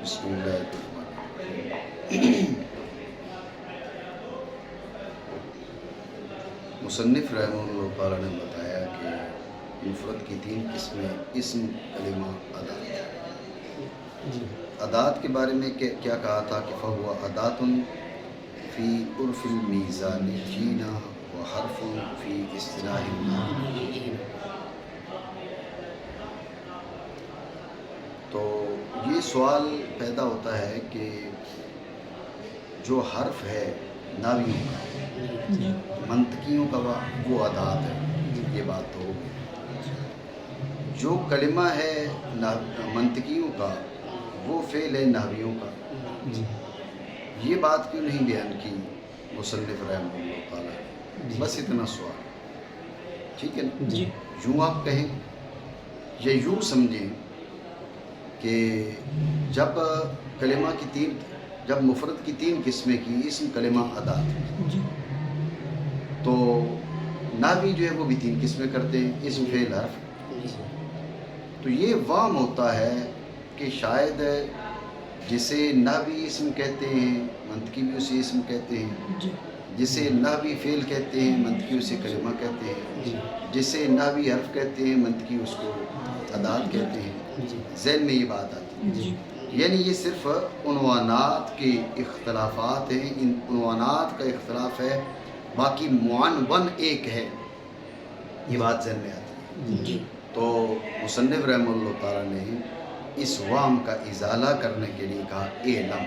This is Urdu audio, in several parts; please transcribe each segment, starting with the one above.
بسم اللہ الرحمن الرحیم۔ مصنف رحمہ اللہ تعالیٰ نے بتایا کہ مفرد کی 3 قسمیں اسم، کلمہ، ادات۔ ادات کے بارے میں کیا کہا تھا کہ فہو ادات فی عرف المیزان جینا و حرف فی اصطلاح النحو۔ تو یہ سوال پیدا ہوتا ہے کہ جو حرف ہے ناویوں کا، منطقیوں کا وہ ادات ہے، یہ بات تو ہوگی۔ جو کلمہ ہے منطقیوں کا وہ فعل ہے نحویوں کا۔ یہ بات کیوں نہیں بیان کی مصنف رحمہ اللہ تعالیٰ نے؟ بس اتنا سوال، ٹھیک ہے نا؟ یوں آپ کہیں یا یوں سمجھیں کہ جب کلمہ کی جب مفرد کی 3 قسمیں کی، اسم، کلمہ، ادات، تو نحوی جو ہے وہ بھی 3 قسمیں کرتے ہیں، اسم، فعل، حرف۔ تو یہ وام ہوتا ہے کہ شاید جسے نحوی اسم کہتے ہیں منطقی بھی اسے اسم کہتے ہیں، جسے نحوی فعل کہتے ہیں منطقی اسے کلمہ کہتے ہیں، جسے نحوی حرف کہتے ہیں منطقی اس کو ادات کہتے ہیں۔ ذہن میں یہ بات آتی ہے، یعنی یہ صرف عنوانات کے اختلافات ہیں، ان عنوانات کا اختلاف ہے، باقی معنون ایک ہے، یہ بات ذہن میں آتی ہے۔ تو مصنف رحمہ اللہ تعالیٰ نے اس وام کا ازالہ کرنے کے لیے کہا اعلم۔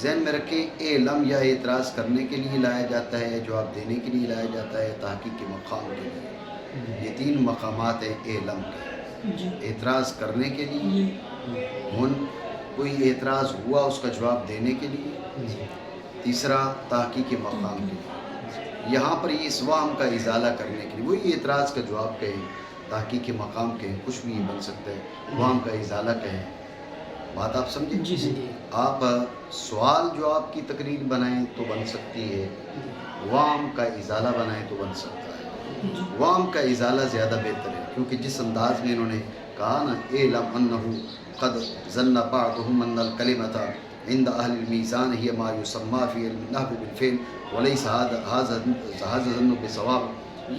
ذہن میں رکھیں، اعلم یا اعتراض کرنے کے لیے لایا جاتا ہے، جواب دینے کے لیے لایا جاتا ہے، تحقیق کے مقام کے لیے۔ یہ 3 مقامات ہیں اعلم کے۔ اعتراض کرنے کے لیے، کوئی اعتراض ہوا اس کا جواب دینے کے لیے، تیسرا تحقیق کے مقام کے لیے۔ یہاں پر یہ اس وام کا ازالہ کرنے کے لیے، وہی اعتراض کا جواب کہیں، تحقیق کے مقام کہیں، کچھ بھی بن سکتا ہے، وام کا ازالہ کہیں۔ بات آپ سمجھیں؟ آپ سوال جو آپ کی تقریر بنائیں تو بن سکتی ہے، وام کا ازالہ بنائیں تو بن سکتا ہے۔ وام کا ازالہ زیادہ بہتر ہے، کیونکہ جس انداز میں انہوں نے کہا نا اعلم انہ قد ظن بعضهم ان الکلمۃ عند اہل المیزان ہی ما یسمى فی النحو بالفعل ولیس ھذا الظن بصواب۔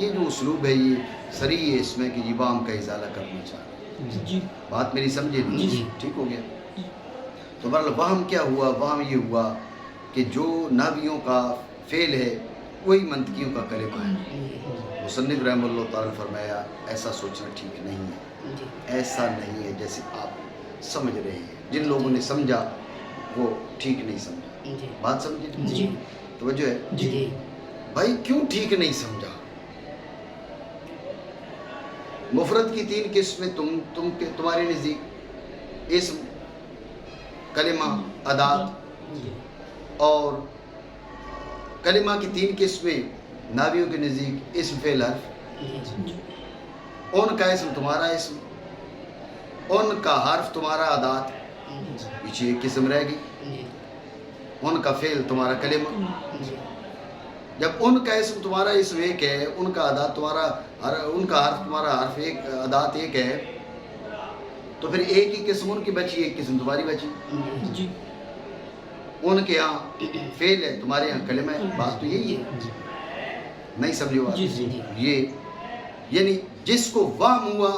یہ جو اسلوب ہے یہ صریح ہے اس میں کہ یہ وام کا ازالہ کرنا چاہ رہے۔ بات میری سمجھے نہیں؟ ٹھیک ہو گیا؟ تو بہرحال وہم کیا ہوا؟ وہم یہ ہوا کہ جو نحویوں کا فعل ہے وہی منطقیوں کا کلمہ ہے۔ مصنف رحمہ اللہ تعالیٰ نے فرمایا ایسا سوچنا ٹھیک نہیں ہے، ایسا نہیں ہے جیسے آپ سمجھ رہے ہیں۔ جن لوگوں نے سمجھا وہ ٹھیک نہیں سمجھا۔ بات سمجھے؟ توجہ ہے؟ بھائی کیوں ٹھیک نہیں سمجھا؟ مفرد کی 3 قسمیں تمہارے نزدیک اسم، کلمہ، ادات، اور کلمہ کی 3 قسمیں نحویوں کے نزدیک اسم، فعل، حرف۔ ان کا اسم تمہارا اسم، ان کا حرف تمہارا ادات، پیچھے ایک قسم رہ گئی، ان کا فعل تمہارا کلمہ۔ جب ان کا اسم تمہارا اسم ایک ہے، ان کا ادات تمہارا، ان کا حرف تمہارا حرف ایک، ادات ایک ہے، تو پھر ایک ہی قسم ان کی بچی، ایک قسم تمہاری بچی۔ ان کے ہاں فعل ہے، تمہارے ہاں کلمہ ہے۔ بات تو یہی ہے، نہیں سمجھو بات؟ یہ یعنی جس کو وام ہوا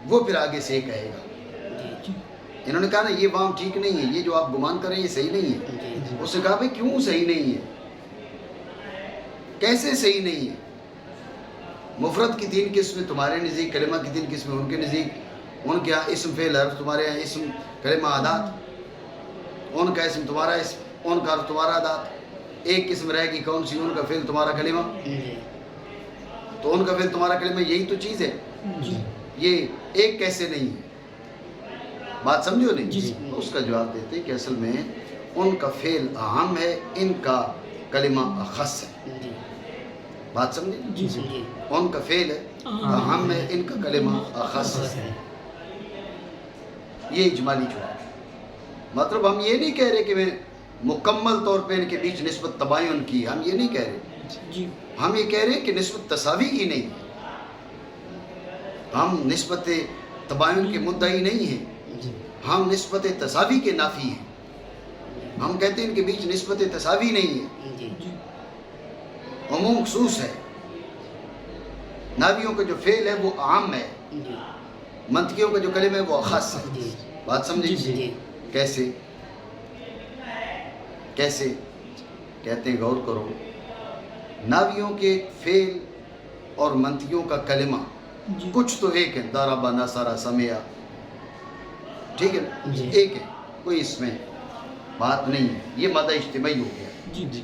وہ پھر آگے سے کہے گا۔ انہوں نے کہا نا یہ وام ٹھیک نہیں ہے، یہ جو آپ گمان کریں یہ صحیح نہیں ہے۔ اس نے کہا بھائی کیوں صحیح نہیں ہے؟ کیسے صحیح نہیں ہے؟ مفرد کی 3 قسمیں تمہارے نزدیک، کلمہ کی 3 قسمیں ان کے نزدیک، ان کے یہاں اسم، فعل، حرف، تمہارے یہاں اسم، کلمہ، ادات۔ ان کا اسم تمہارا اسم، ان کا حرف تمہارا ادات۔ ایک قسم رہے گی کون سی؟ ان کا فعل تمہارا کلمہ۔ تو ان کا فعل تمہارا کلمہ، یہی تو چیز ہے۔ یہ ایک کیسے نہیں ہے؟ بات سمجھو نہیں؟ اس کا جواب دیتے کہ اصل میں ان کا فعل اہم ہے، ان کا کلمہ اخص ہے۔ بات سمجھے؟ ان کا فعل اہم ہے، ان کا کلمہ اخص ہے۔ یہ اجمالی جواب ہے۔ مطلب ہم یہ نہیں کہہ رہے کہ میں مکمل طور پہ ان کے بیچ نسبت تباین کی، ہم یہ نہیں کہہ رہے۔ ہم یہ کہہ رہے ہیں کہ نسبت تساوی ہی نہیں، ہم نسبت تباین کے مدعی نہیں ہیں، ہم نسبت تساوی کے نافی ہیں. ہم کہتے ہیں ان کے بیچ نسبت تساوی نہیں ہے, جی عموم خصوص ہے. ناویوں کا جو فعل ہے وہ عام ہے, جی منطقیوں کا جو کلمہ ہے وہ خاص ہے. جی بات سمجھے؟ جی کیسے کیسے کہتے ہیں, غور کرو. ناویوں کے فعل اور منطقیوں کا کلمہ کچھ تو ایک ہے, ضرب نصر سمع, ٹھیک ہے نا, جی. ایک ہے, کوئی اس میں بات نہیں ہے. یہ مادہ اجتماعی ہو گیا. جی جی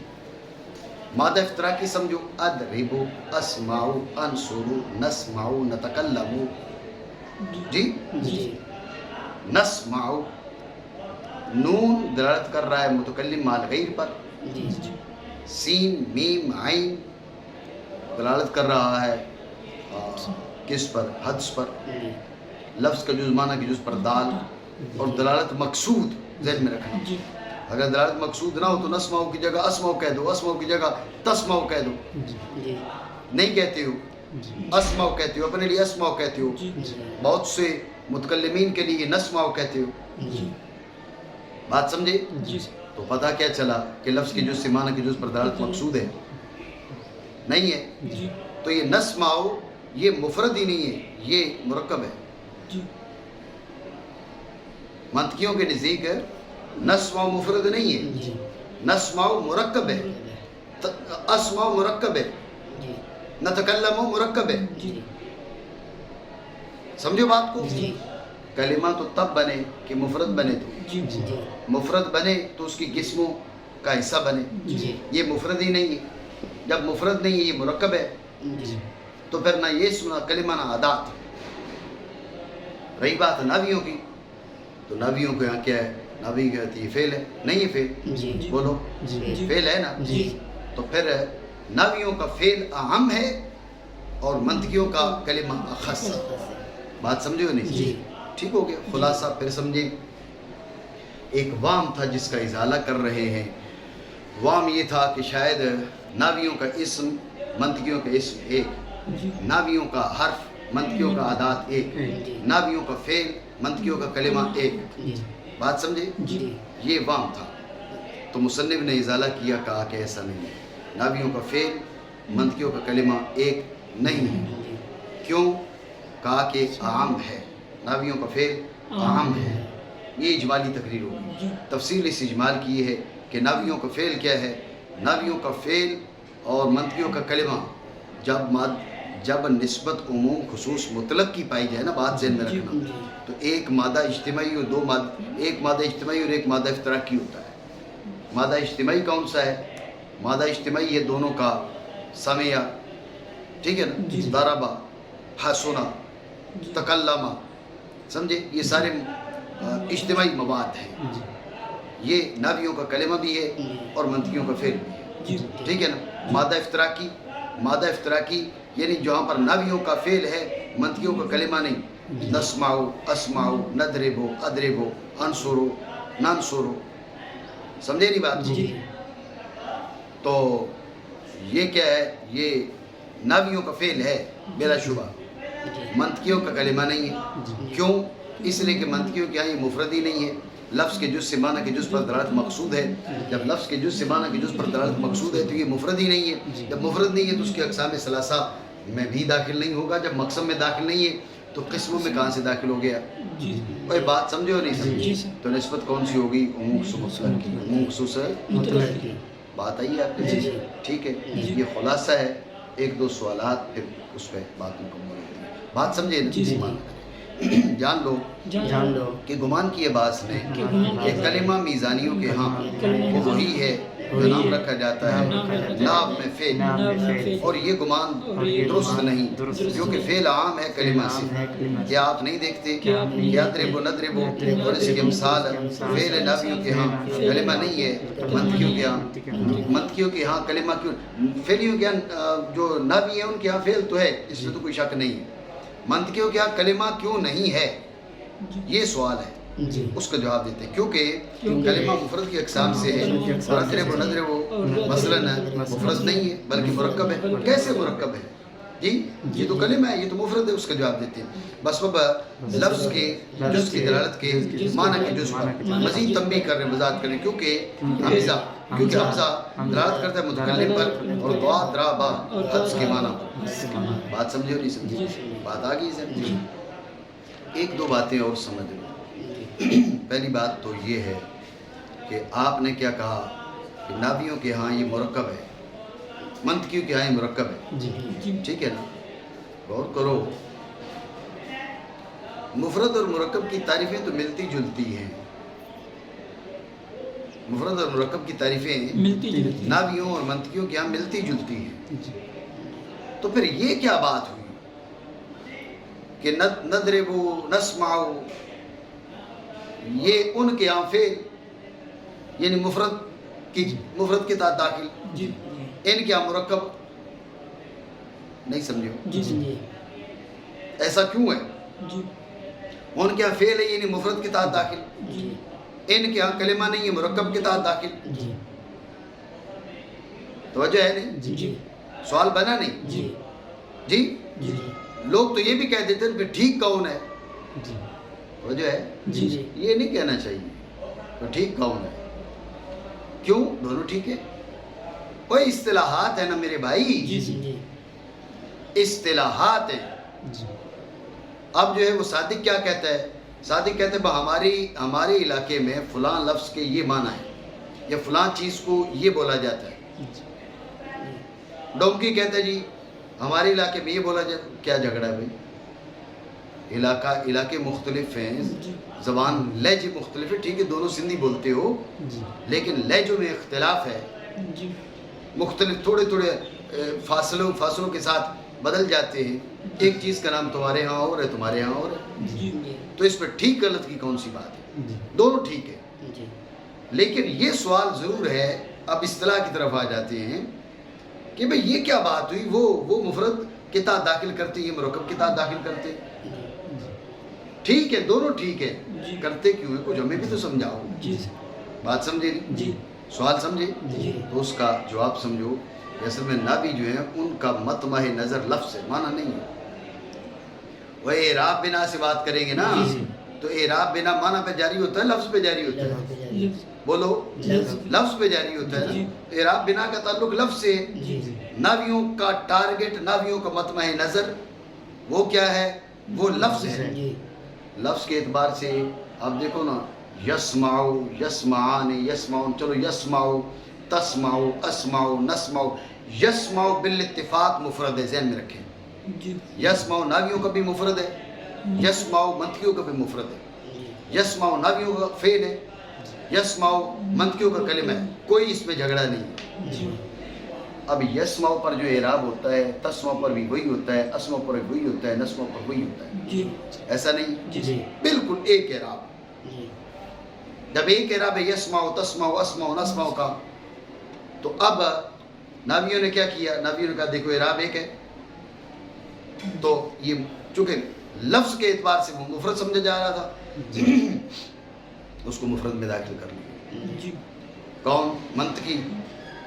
مادہ افتراقی سمجھو, اضرب, اسمع, انصر, نسمع, نتکلم. جی, جی نسمع, نون دلالت کر رہا ہے متکلم مع الغیر پر, جی سین, میم, عین دلالت کر رہا ہے کس پر؟ حدس پر. جی لفظ کا جز معنی کے جز پر دال, اور دلالت مقصود ذہن میں رکھنا. اگر دلالت مقصود نہ ہو تو نسمعو کی جگہ اسمعو کہہ دو, اسمعو کی جگہ تسمعو کہہ دو. جی نہیں کہتے ہو, اسمعو کہتے ہو, اپنے لیے اسمعو کہتے ہو. بہت سے متکلمین کے لیے نسمعو کہتے ہو. بات سمجھے؟ تو پتہ کیا چلا کہ لفظ کے جز سے معنی کے جز پر دلالت مقصود ہے, نہیں ہے. تو یہ نسمعو یہ مفرد ہی نہیں ہے, یہ مرکب ہے. منطقیوں کے نزدیک نسمعو مفرد نہیں ہے, نسمعو مرکب ہے, اسمعو مرکب ہے, نتکلمو مرکب ہے. سمجھو بات کو. کلمہ تو تب بنے کہ مفرد بنے, تو مفرد بنے تو اس کی قسموں کا حصہ بنے. یہ مفرد ہی نہیں ہے. جب مفرد نہیں ہے, یہ مرکب ہے, تو پھر نہ یہ سنا کلمہ نہ عادات. رہی بات ناویوں کی, تو ناویوں کو یہاں کیا ہے, ناوی کہتی ہے یہ فعل ہے, نہیں یہ فعل, بولو فعل ہے نا. تو پھر ناویوں کا فعل اہم ہے اور منطقیوں کا کلمہ اخص. بات سمجھے ہو نہیں؟ ٹھیک ہو گیا. خلاصہ پھر سمجھیں. ایک وام تھا جس کا ازالہ کر رہے ہیں. وام یہ تھا کہ شاید ناویوں کا اسم منطقیوں کا اسم ایک, ناویوں کا حرف منطقیوں کا عادات ایک, ناویوں کا فعل منطقیوں کا کلمہ ایک. بات سمجھے؟ یہ وام تھا. تو مصنف نے ازالہ کیا, کہا کہ ایسا نہیں ہے, ناویوں کا فعل منطقیوں کا کلمہ ایک نہیں ہے. کیوں؟ کہا کہ عام ہے, ناویوں کا فعل عام ہے. یہ اجمالی تقریر ہوگی. تفصیل اس اجمال کی ہے کہ ناویوں کا فعل کیا ہے. ناویوں کا فعل اور منطقیوں کا کلمہ جب نسبت عموم خصوص مطلق کی پائی جائے نا, بات ذہن میں رکھنا, تو ایک مادہ اجتماعی اور دو مادہ, ایک مادہ اجتماعی اور ایک مادہ افتراقی ہوتا ہے. مادہ اجتماعی کون سا ہے؟ مادہ اجتماعی یہ دونوں کا سمع, ٹھیک ہے نا, ضربہ, حسنا, تکلمہ, سمجھے, یہ سارے اجتماعی مواد ہیں. یہ ناویوں کا کلمہ بھی ہے اور منطقیوں کا فعل بھی ہے, ٹھیک ہے نا. مادہ افتراقی یعنی جہاں پر ناویوں کا فعل ہے منطقیوں کا کلمہ نہیں. نسمعو, اسمعو, نضربو, اضربو, انصرو, ننصرو. سمجھے نہیں بات کو؟ تو یہ کیا ہے, یہ ناویوں کا فعل ہے بلا شبہ, منطقیوں کا کلمہ نہیں ہے. کیوں؟ اس لیے کہ منطقیوں کے یہاں یہ مفرد ہی نہیں ہے, لفظ کے جز سے معنی کے جز پر دلالت مقصود ہے. جب لفظ کے جز سے معنی کے جز پر دلالت مقصود ہے تو یہ مفرد ہی نہیں ہے. جب مفرد نہیں ہے تو اس کے اقسام ثلاثہ میں بھی داخل نہیں ہوگا. جب مقسم میں داخل نہیں ہے تو قسموں میں کہاں سے داخل ہو گیا؟ کوئی بات سمجھے ہو نہیں سمجھے؟ تو نسبت کون سی ہوگی؟ عموم خصوص کی. عموم خصوص ہے. بات آئی ہے آپ کے؟ ٹھیک ہے. یہ خلاصہ ہے. ایک دو سوالات پھر اس پہ بات مکمل ہوتی ہے. بات سمجھے نا؟ جان لو کہ گمان کیے باز نے کہ کلمہ میزانیوں کے ہاں وہ وہی ہے جو نام رکھا جاتا ہے نام میں فعل, اور یہ گمان درست نہیں کیونکہ فعل عام ہے کلمہ سے. کیا آپ نہیں دیکھتے کہ اضرب و نضرب اور اس کی مثال فعل ناویوں کے ہاں کلمہ نہیں ہے, منطقیوں کے ہاں کلمہ کیوں, فعلیوں کے ہاں جو ناوی ہیں ان کے ہاں فعل تو ہے, اس میں تو کوئی شک نہیں ہے. منطقیوں کے ہاں کلمہ کیوں نہیں ہے, یہ سوال ہے. اس کا جواب دیتے ہیں کیونکہ کلمہ مفرد کی اقسام سے ہے اور اضرب و نضرب مثلا مفرد نہیں ہے بلکہ مرکب ہے. کیسے مرکب ہے؟ جی یہ تو کلمہ ہے، یہ تو مفرد ہے، اس کا جواب دیتے ہیں. بس اب لفظ کے جز کی دلالت کے معنی کے جز پر مزید تنبیہ کر رہے ہیں، وضاحت کریں، کیونکہ حمزہ دلالت کرتا ہے متکلم پر، اور دعا درا با حدث کے معنی پر. بات سمجھے اور نہیں سمجھے؟ بات آ گئی سمجھے؟ ایک دو باتیں اور سمجھ لو. پہلی بات تو یہ ہے کہ آپ نے کیا کہا کہ ناویوں کے ہاں یہ مرکب ہے، منطقیوں کے ہاں یہ مرکب ہے. ٹھیک ہے نا؟ غور کرو، مفرد اور مرکب کی تعریفیں تو ملتی جلتی ہیں. مفرد اور مرکب کی تعریفیں ناویوں اور منطقیوں کے ہاں ملتی جلتی ہیں. تو پھر یہ کیا بات ہوئی کہ ندربو نسمعو، یہ ان کے ہاں فعل یعنی مفرد کے تحت داخل، ان کے ہاں مرکب. نہیں سمجھو؟ ایسا کیوں ہے؟ ان کے ہاں فعل ہے یعنی مفرد کے تحت داخل، ان کے ہاں کلمہ نہیں ہے مرکب کے تحت داخل. توجہ ہے نہیں؟ سوال بنا نہیں؟ جی لوگ تو یہ بھی کہہ دیتے ہیں کہ ٹھیک کون ہے. توجہ ہے؟ یہ نہیں کہنا چاہیے تو ٹھیک کون ہے. کیوں؟ دونوں ٹھیک ہے. کوئی اصطلاحات ہے نا میرے بھائی، اصطلاحات ہیں. اب جو ہے وہ صادق کیا کہتا ہے؟ صادق کہتے ہیں ہمارے علاقے میں فلاں لفظ کے یہ معنی ہے، یا فلاں چیز کو یہ بولا جاتا ہے. ڈونکی کہتا ہے جی ہمارے علاقے میں یہ بولا جاتا ہے. کیا جھگڑا ہے بھائی؟ علاقے مختلف ہیں، زبان لہجے مختلف ہے. ٹھیک ہے دونوں سندھی بولتے ہو، لیکن لہجوں میں اختلاف ہے، مختلف تھوڑے فاصلوں کے ساتھ بدل جاتے ہیں. ایک چیز کا نام تمہارے ہاں اور ہے، تمہارے ہاں اور ہے. تو اس پر ٹھیک غلط کی کون سی بات ہے؟ دونوں ٹھیک ہے. لیکن یہ سوال ضرور ہے، اب اصطلاح کی طرف آ جاتے ہیں کہ بھئی یہ کیا بات ہوئی، وہ مفرد کے تحت داخل کرتے، یہ مرکب کے تحت داخل کرتے. ٹھیک ہے دونوں ٹھیک ہے، کرتے کیوں ہے؟ کچھ ہمیں بھی تو سمجھاؤ. بات سمجھے نہیں؟ سوال سمجھے؟ تو اس کا جواب سمجھو. اصل میں ناوی جو ہیں ان کا مطمع نظر لفظ ہے، معنی نہیں ہے. وہ اعراب بنا سے بات کریں گے نا، تو اعراب بنا معنی پہ جاری ہوتا ہے، لفظ پہ جاری ہوتا ہے. بولو لفظ پہ جاری ہوتا ہے. اعراب بنا کا تعلق لفظ سے. ناویوں کا ٹارگٹ، ناویوں کا مطمع نظر وہ کیا ہے؟ وہ لفظ ہے. لفظ کے اعتبار سے آپ دیکھو نا، یسمعو، یسمعان، یسمعون. چلو یسمعو، تسمعو، اسمعو، نسمعو. یسمعو بالاتفاق مفرد ہے، ذہن میں رکھیں. یسمعو ناویوں کا بھی مفرد ہے، یسمعو منطقیوں کا بھی مفرد ہے. یسمعو ناویوں کا فعل ہے، یسمعو منطقیوں کا کلمہ ہے. کوئی اس میں جھگڑا نہیں ہے. اب یسمعو پر جو اعراب ہوتا ہے، تسمعو پر بھی وہی ہوتا ہے، اسمعو پر بھی وہی ہوتا ہے، نسمعو پر وہی ہوتا ہے. ایسا نہیں؟ بالکل ایک اعراب. جب ایک اعراب ہے یسمعو، تسمعو، اسمعو، نسمعو کا، تو اب ناویوں نے کیا کیا؟ ناویوں نے کہا دیکھو اعراب ایک ہے، تو یہ چونکہ لفظ کے اعتبار سے وہ مفرد سمجھا جا رہا تھا، اس کو مفرد میں داخل کر لیا. کون؟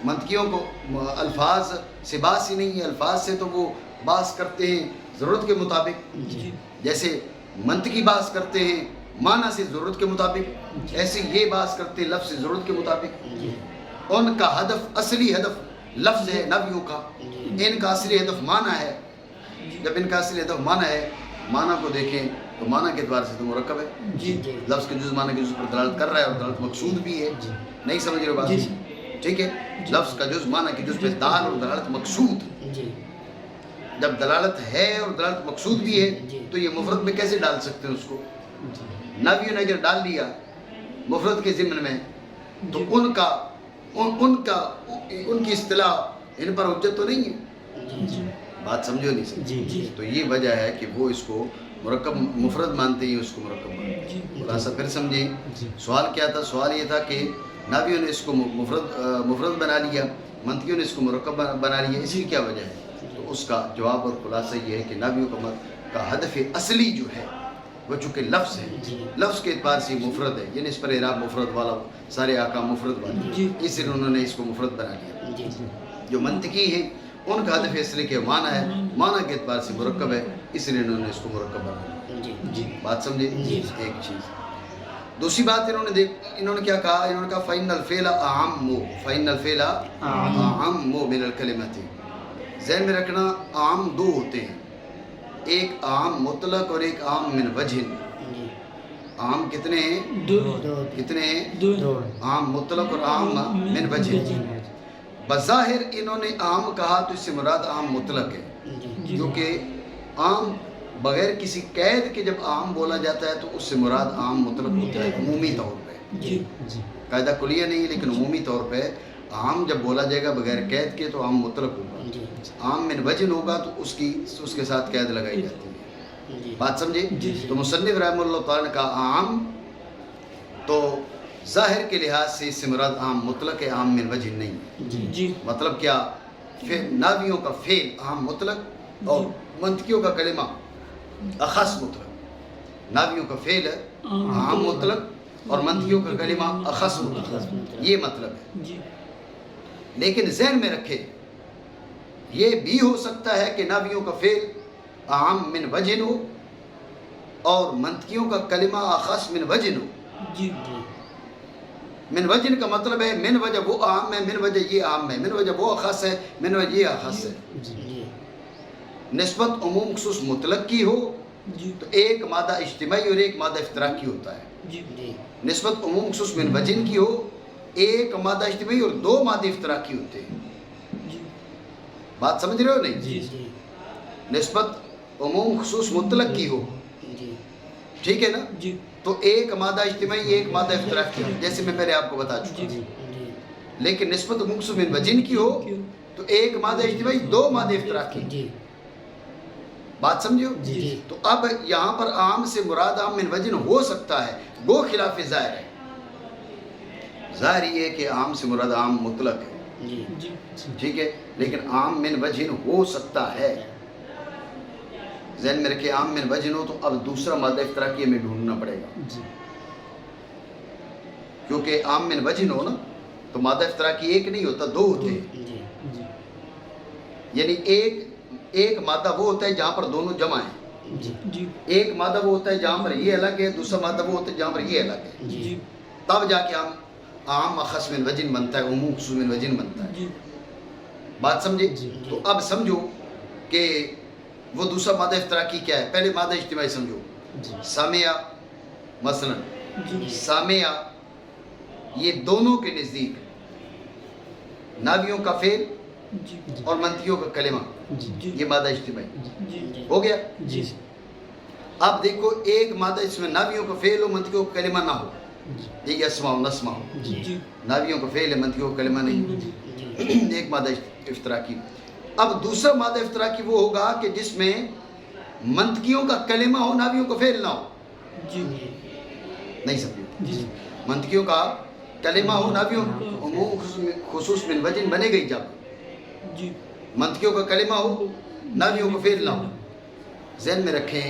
منطقیوں کو الفاظ سے باس ہی نہیں ہے. الفاظ سے تو وہ باس کرتے ہیں ضرورت کے مطابق، جیسے منطقی باس کرتے ہیں معنی سے ضرورت کے مطابق، ایسے یہ باس کرتے ہیں لفظ سے ضرورت کے مطابق. ان کا ہدف، اصلی ہدف لفظ ہے ناویوں کا، ان کا اصلی ہدف معنی ہے. جب ان کا اصلی ہدف معنی ہے، معنی کو دیکھیں تو معنی کے اعتبار سے تو مرکب ہے. لفظ کے جز معنی کے جز پر دلالت کر رہا ہے، اور دلالت مقصود بھی ہے. نہیں سمجھ رہے بات؟ ٹھیک ہے، لفظ کا جز معنی کے جز پہ دال اور دلالت مقصود. جب دلالت ہے اور دلالت مقصود بھی ہے تو یہ مفرد میں کیسے ڈال سکتے ہیں اس کو؟ ناویوں نے اگر ڈال دیا مفرد کے ضمن میں تو ان کی اصطلاح ان پر حجت تو نہیں ہے. بات سمجھو نہیں سمجھو؟ تو یہ وجہ ہے کہ وہ اس کو مرکب مفرد مانتے ہیں، اس کو مرکب مانتے ہیں. خلاصہ پھر سمجھیں سوال کیا تھا. سوال یہ تھا کہ ناویوں نے اس کو مفرد بنا لیا، منطقیوں نے اس کو مرکب بنا لیا، اس کی کیا وجہ ہے؟ تو اس کا جواب اور خلاصہ یہ ہے کہ ناویوں کا ہدف اصلی جو ہے وہ چونکہ لفظ ہے، لفظ کے اعتبار سے مفرد ہے، یعنی اس پر اعراب مفرد والا، سارے آکام مفرد والے، اس لیے انہوں نے اس کو مفرد بنا لیا. جو منطقی ہے ان کا ہدف اس لیے کہ معنی ہے، معنی کے اعتبار سے مرکب ہے، اس لیے انہوں نے اس کو مرکب بنایا۔ بات سمجھے؟ ایک چیز۔ دوسری بات انہوں نے کیا کہا؟ انہوں نے کہا فَإِنَّ الْفِعْلَ أَعَمُّ، فَإِنَّ الْفِعْلَ أَعَمُّ مِنَ الْكَلِمَةِ۔ ذہن میں رکھنا عام دو ہوتے ہیں، ایک عام مطلق اور ایک عام من وجہ۔ عام کتنے ہیں؟ کتنے ہیں؟ عام مطلق اور عام من وجہ۔ بظاہر انہوں نے عام کہا تو اس سے مراد عام مطلق ہے، کیونکہ عام بغیر کسی قید کے جب عام بولا جاتا ہے تو اس سے مراد عام مطلق ہوتا ہے عمومی طور پہ، قاعدہ کلیہ نہیں لیکن عمومی طور پہ عام جب بولا جائے گا بغیر قید کے تو عام مطلق ہوگا، عام من وجہ ہوگا تو اس کے ساتھ قید لگائی جاتی ہے۔ بات سمجھے؟ تو مصنف رحمہ اللہ تعالیٰ نے کہا عام، تو ظاہر کے لحاظ سے اس سے مراد عام مطلق ہے، عام من وجہ نہیں۔ مطلب کیا؟ ناویوں کا فعل عام مطلق اور منطقیوں کا کلمہ اخص مطلق۔ ناویوں کا فعل عام مطلق اور منطقیوں کا کلمہ اخص مطلق، یہ مطلب ہے۔ لیکن ذہن میں رکھے یہ بھی ہو سکتا ہے کہ ناویوں کا فعل عام من وجہ ہو اور منطقیوں کا کلمہ اخص من وجہ ہو۔ من وجہ کا مطلب ہے من وجہ وہ عام ہے، من وجہ یہ عام ہے، من وجہ وہ اخص ہے، من وجہ یہ اخص ہے۔ نسبت عموم خصوص مطلق کی ہو تو ایک مادہ اجتماعی اور ایک مادہ افتراقی ہوتا ہے۔ نسبت عموم خصوص من وجہ کی ہو، ایک مادہ اجتماعی اور دو مادے افتراقی ہوتے ہیں۔ بات سمجھ رہے ہو نہیں؟ نسبت عموم خصوص مطلق کی ہو، ٹھیک ہے نا، تو ایک مادہ اجتماعی ایک مادہ افتراقی ہو، جیسے میں پہلے آپ کو بتا چکا۔ لیکن نسبت عموم خصوص من وجہ کی ہو تو ایک مادہ اجتماعی دو مادے افتراقی۔ بات سمجھو؟ تو اب یہاں پر عام سے مراد عام من وجہ ہو سکتا ہے، وہ خلاف ظاہر ہے۔ ظاہر یہ ہے کہ عام سے مراد عام مطلق ہے، ٹھیک ہے، لیکن عام من وجہ ہو سکتا ہے۔ ذہن میں رکھے عام من وجہ ہو تو اب دوسرا مادہ افتراقی ہمیں ڈھونڈنا پڑے گا، کیونکہ عام من وجہ ہو نا تو مادہ افتراقی ایک نہیں ہوتا، دو ہوتے ہیں۔ یعنی ایک مادہ وہ ہوتا ہے جہاں پر دونوں جمع ہیں، ایک مادہ وہ ہوتا ہے جہاں پر یہ الگ ہے، دوسرا مادہ وہ ہوتا ہے جہاں پر یہ الگ ہے، تب جا کے عام اخص من وجہ بنتا ہے، عموم خصوص من وجہ بنتا ہے۔ بات سمجھے؟ تو اب سمجھو کہ وہ دوسرا مادہ افتراقی کیا ہے۔ پہلے مادہ اجتماعی سمجھو، سامعہ مثلا، سامعہ یہ دونوں کے نزدیک ناویوں کا فعل اور منطقیوں کا کلمہ، یہ مادہ اجتماعی ہو گیا۔ اب دیکھو ایک مادہ اس میں ناویوں کا فعل ہو منطقیوں کا کلمہ نہ ہو، یہ اسماء و نسماء ہو، ناویوں کا فعل ہے منطقیوں کا کلمہ نہیں، ایک مادہ افتراقی۔ اب دوسرا مادہ افتراقی وہ ہوگا کہ جس میں منطقیوں کا کلمہ ہو ناویوں کا فعل نہ ہو۔ نہیں سمجھے؟ منطقیوں کا کلمہ ہو ناویوں عموم خصوص من وجہ بنے گئی، جب منطقیوں کا کلمہ ہو ناویوں کا فعل نہ ہو۔ ذہن میں رکھیں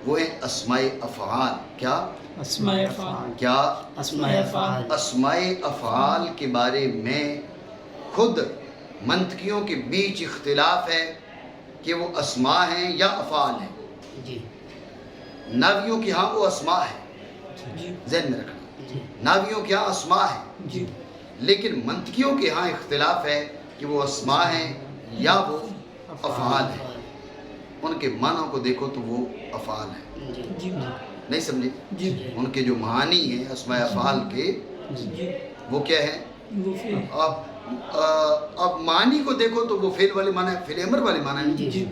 وہ ہیں اسماء افعال۔ کیا؟ اسماء افعال۔ کیا؟ اسماء افعال۔ اسماء افعال کے بارے میں خود منطقیوں کے بیچ اختلاف ہے کہ وہ اسماء ہیں یا افعال ہیں۔ ناویوں کے ہاں وہ اسماء ہے، ذہن میں رکھنا، ناویوں کے ہاں اسماء ہے، لیکن منطقیوں کے ہاں اختلاف ہے کہ وہ اسماء ہیں یا وہ افعال ہیں۔ ان کے معنوں کو دیکھو تو وہ افعال ہیں، نہیں سمجھے؟ ان کے جو معانی ہیں اسماء افعال کے وہ کیا ہیں؟ اب معنی کو دیکھو تو وہ فعل والے معنی ہیں، فعل امر والے معنی ہیں۔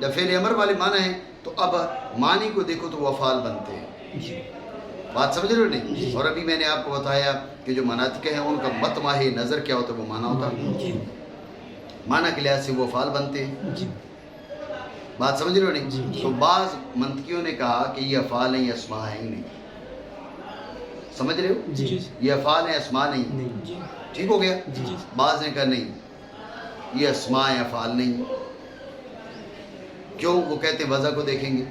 جب فعل امر والے معنی ہیں تو اب معنی کو دیکھو تو وہ افعال بنتے ہیں۔ بات سمجھ رہے ہو نہیں؟ اور ابھی میں نے آپ کو بتایا کہ جو مناطق ہیں ان کا مطمع نظر کیا ہوتا ہے، وہ معنی ہوتا ہے، معنی کے لحاظ سے وہ افعال بنتے ہیں۔ بات سمجھ رہے ہو نہیں؟ تو بعض منطقیوں نے کہا کہ یہ افعال ہیں، یہ اسماء ہیں ہی نہیں۔ سمجھ رہے ہو؟ یہ افعال ہیں، اسماء نہیں۔ ٹھیک ہو گیا؟ بعض نے کہا نہیں یہ اسماء ہیں، افعال نہیں۔ کیوں؟ وہ کہتے ہیں وضع کو دیکھیں گے،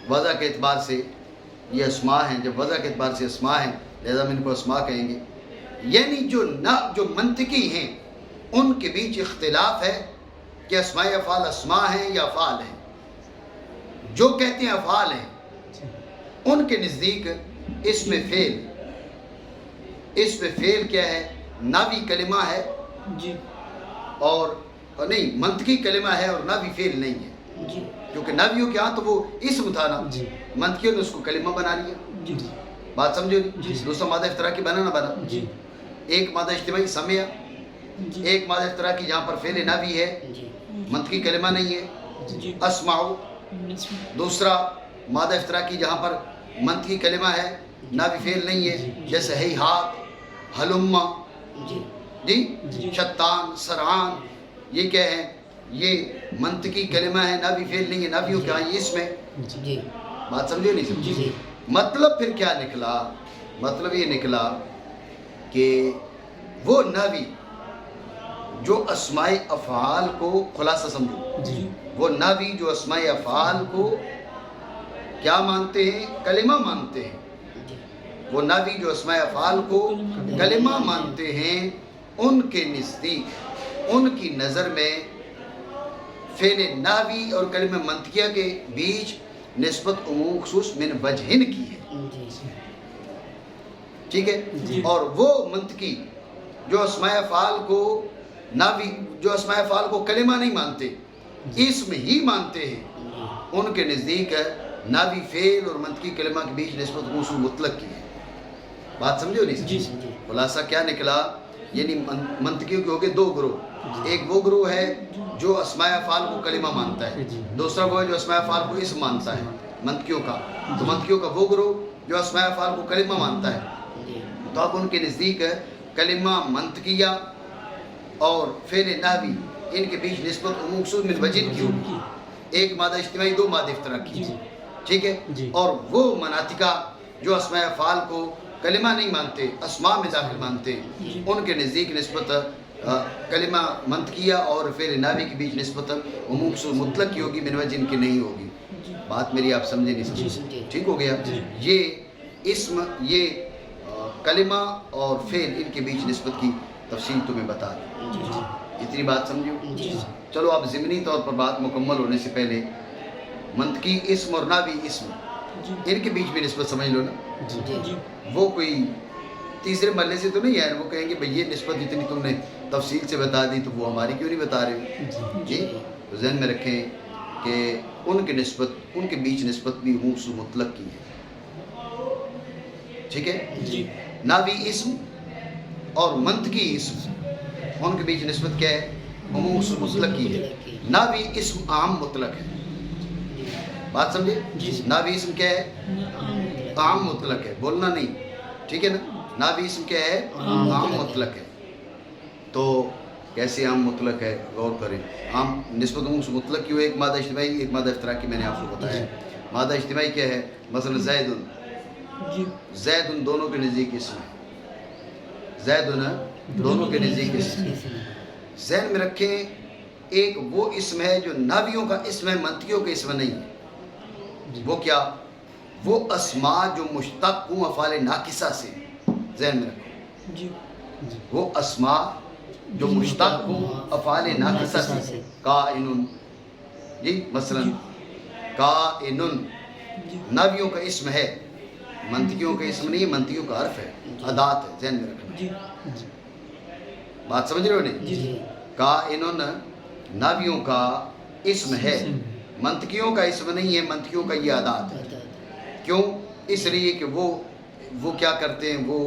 وضع کے اعتبار سے یہ اسماء ہیں، جب وضع کے اعتبار سے اسماء ہیں لہذا ہم ان کو اسماء کہیں گے۔ یعنی جو منطقی ہیں ان کے بیچ اختلاف ہے کہ اسماء افعال اسماء ہیں یا افعال ہیں. جو کہتے ہیں افعال ہیں ان کے نزدیک اسم فعل کیا ہے؟ ناوی کلمہ ہے جی اور نہیں منطقی کلمہ ہے اور ناوی فعل نہیں ہے. جی کیونکہ ناویوں کے ہاں تو وہ اسم تھا نا, جی منطقیوں نے اس کو کلمہ بنا لیا. جی بات سمجھو نہیں؟ جی. دوسرا مادہ افتراقی بنا نہ بنا. جی ایک مادہ اجتماعی سمع, جی ایک مادہ افتراقی جہاں پر فعل ناوی ہے جی منطقی کلمہ نہیں ہے جی اسمعو. دوسرا مادہ افتراقی جہاں پر منطقی کلمہ ہے ناوی فعل نہیں ہے, جیسے ہیہات ہلما جی جی شتان سرعان, یہ کیا ہے؟ یہ منطقی کلمہ ہے, ناوی فعل نہیں ہے. ناویوں کیا ہے؟ یہ اس میں. جی بات سمجھو نہیں سمجھو؟ جی مطلب پھر کیا نکلا؟ مطلب یہ نکلا کہ وہ ناوی جو اسماء افعال کو, خلاصہ سمجھو, جی وہ ناوی جو اسماء افعال کو کیا مانتے ہیں؟ کلمہ مانتے ہیں. وہ ناوی جو اسماء افعال کو کلمہ مانتے ہیں, ان کے نزدیک, ان کی نظر میں فعل ناوی اور کلمہ منطقیہ کے بیچ نسبت عموم خصوص من وجہن کی ہے. ٹھیک ہے. جی. اور وہ منطقی جو اسماء افعال کو ناوی, جو اسماء افعال کو کلمہ نہیں مانتے, اسم ہی مانتے ہیں, ان کے نزدیک ناوی فعل اور منطقی کلمہ کے بیچ نسبت عموم مطلق کی ہے. بات سمجھو نہیں جی سمجھو؟ خلاصہ کیا نکلا؟ یعنی منطقیوں کے ہو گئے دو گروہ. ایک وہ گروہ ہے جو اسماء افعال کو کلمہ مانتا ہے, دوسرا وہ ہے جو اسماء افعال کو اسم مانتا ہے منطقیوں کا. تو منطقیوں کا وہ گروہ جو اسماء افعال کو کلمہ مانتا ہے, تو اب ان کے نزدیک کلمہ منطقیہ اور فعل ناوی ان کے بیچ نسبت عموم خصوص من وجہن کی ہوگی. ایک مادہ اجتماعی, دو مادہ افتراقی. ٹھیک ہے. اور وہ مناطقہ جو اسماء افعال کو کلمہ نہیں مانتے, اسماء میں داخل مانتے, ان کے نزدیک نسبت کلمہ منطقیہ اور فعل ناوی کے بیچ نسبت عموم خصوص مطلق کی ہوگی, من وجہن کی نہیں ہوگی. بات میری آپ سمجھے نہیں سمجھے؟ ٹھیک ہو گیا. یہ اسم, یہ کلمہ اور فعل ان کے بیچ نسبت کی تفصیل تمہیں بتا دی. اتنی بات سمجھو؟ چلو اب ضمنی طور پر بات مکمل ہونے سے پہلے منطقی اسم اور ناوی اسم ان کے بیچ میں نسبت سمجھ لو نا. وہ کوئی تیسرے مرحلے سے تو نہیں ہے, وہ کہیں گے بھئی یہ نسبت جتنی تم نے تفصیل سے بتا دی تو وہ ہماری کیوں نہیں بتا رہے ہو؟ جی تو ذہن میں رکھیں کہ ان کے نسبت, ان کے بیچ نسبت بھی عموم خصوص مطلق کی ہے. ٹھیک ہے. ناوی اسم اور منطقی اسم ان کے بیچ نسبت کیا ہے؟ عموم خصوص مطلق کی ہے. ناوی اسم عام مطلق ہے. بات سمجھے؟ ناوی اسم کیا ہے؟ عام مطلق ہے. بولنا نہیں, ٹھیک ہے نا. ناوی اسم کیا ہے؟ عام مطلق ہے. تو کیسے عام مطلق ہے؟ غور کریں. عام نسبت عموم سے مطلق کیوں ہے؟ ایک مادہ اجتماعی, ایک مادہ افتراقی, میں نے آپ کو بتایا. مادہ اجتماعی کیا ہے؟ مثلا زیدن, زیدن دونوں کے نزدیک اسم ہے. زیدن دونوں کے نزدیک اسم ہے. ذہن میں رکھیں, ایک وہ اسم ہے جو ناویوں کا اسم ہے, منطقیوں کا اسم نہیں ہے. وہ کیا؟ وہ اسماء جو مشتق ہوں افعال ناقصہ سے. ذہن میں رکھو, وہ اسماء جو مشتق ہوں افعال ناقصہ سے. کائنن, جی مثلا کائنن ناویوں کا اسم ہے, منطقیوں کا اسم نہیں ہے, منطقیوں کا حرف ہے, ادات ہے. ذہن میں رکھنا. بات سمجھ رہے ہو نہیں؟ کائنن ناویوں کا اسم ہے, منطقیوں کا اسم نہیں ہے, منطقیوں کا یہ ادات ہے. کیوں؟ اس لیے کہ وہ کیا کرتے ہیں, وہ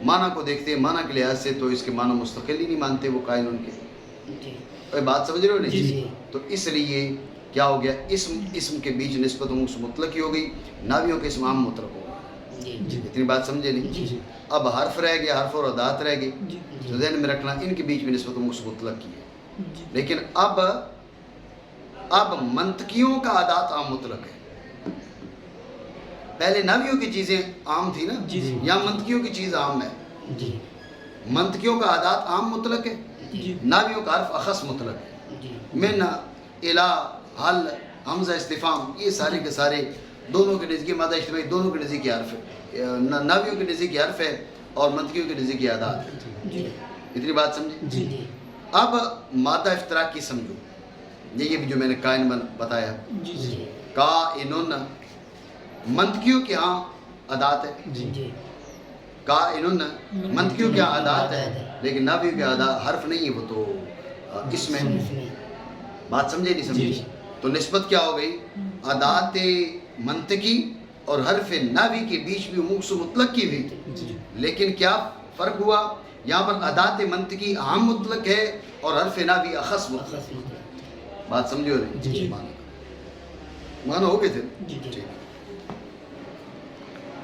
معنی کو دیکھتے ہیں, معنی کے لحاظ سے تو اس کے معنی مستقل ہی نہیں مانتے وہ قائل ان کے. بات سمجھ رہے ہو نہیں؟ تو اس لیے کیا ہو گیا, اسم کے بیچ نسبت مطلق ہی ہو گئی, ناویوں کے اسم عام مطلق ہو گیا. اتنی بات سمجھے نہیں؟ اب حرف رہ گیا, حرف اور ادات رہ گئی. تو ذہن میں رکھنا ان کے بیچ میں نسبت مطلق کی ہے. لیکن اب منطقیوں کا ادات عام مطلق ہے. پہلے ناویوں کی چیزیں عام تھی نا, یا منطقیوں کی چیز عام ہے. منطقیوں کا ادات عام مطلق ہے, ناویوں کا حرف اخص مطلق ہے. من, الہ, حل, حمزہ استفہام, یہ سارے کے سارے دونوں کے نزدیک مادہ اجتماعی دونوں کے نزدیک حرف ہے, ناویوں کے نزدیک حرف ہے اور منطقیوں کے نزدیک ادات ہے. اتنی بات سمجھے؟ اب مادہ افتراقی سمجھو. یہ بھی جو میں نے کائن بتایا، جی جی کائنن منطقیوں کے ہاں ادات ہے، جی کائنن منطقیوں کے ہاں ادات ہے، لیکن نحویوں کے حرف نہیں ہے، وہ تو اس میں اس میں بات سمجھے نہیں سمجھے؟ جی۔ تو نسبت کیا ہو گئی؟ ادات منطقی اور حرف نحوی کے بیچ بھی موقع مطلق کی بھی، جی لیکن کیا فرق ہوا؟ یہاں پر ادات منطقی عام مطلق ہے اور حرف نحوی اخص مطلق۔ خاص مطلب بات سمجھو نہیں؟ جی۔ معنی ہو گئے تھے؟ جی جی ٹھیک۔